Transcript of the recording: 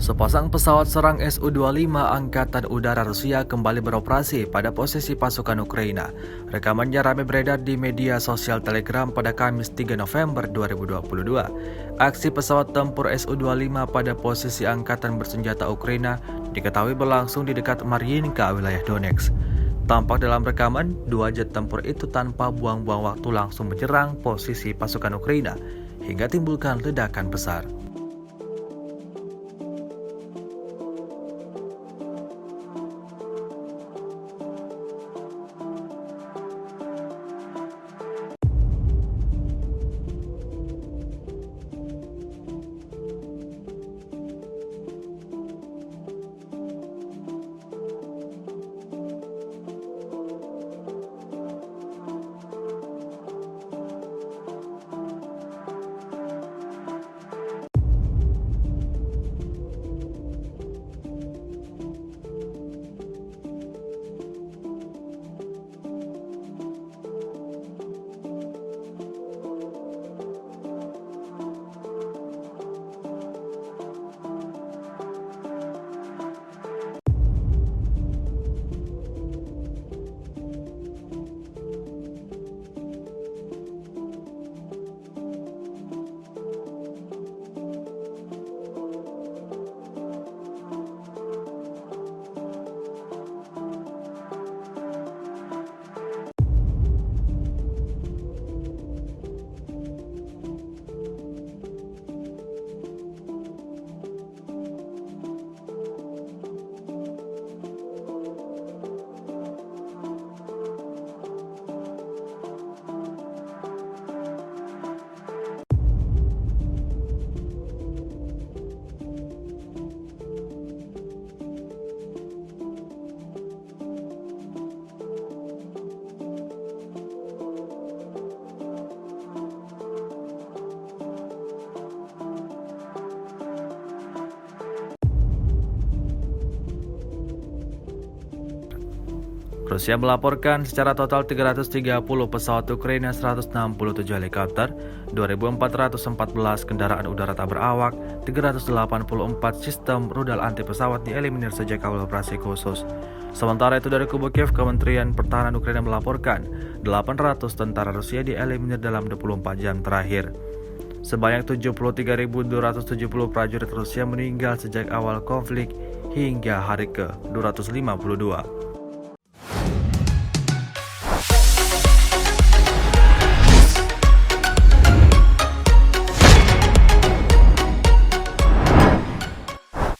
Sepasang pesawat serang Su-25 Angkatan Udara Rusia kembali beroperasi pada posisi pasukan Ukraina. Rekamannya ramai beredar di media sosial Telegram pada Kamis 3 November 2022. Aksi pesawat tempur Su-25 pada posisi angkatan bersenjata Ukraina diketahui berlangsung di dekat Mariinka, wilayah Donetsk. Tampak dalam rekaman, dua jet tempur itu tanpa buang-buang waktu langsung menyerang posisi pasukan Ukraina hingga timbulkan ledakan besar. Rusia melaporkan secara total 330 pesawat Ukraina, 167 helikopter, 2.414 kendaraan udara tak berawak, 384 sistem rudal anti pesawat dieliminir sejak awal operasi khusus. Sementara itu dari kubu Kiev, Kementerian Pertahanan Ukraina melaporkan 800 tentara Rusia dieliminir dalam 24 jam terakhir. Sebanyak 73.270 prajurit Rusia meninggal sejak awal konflik hingga hari ke-252.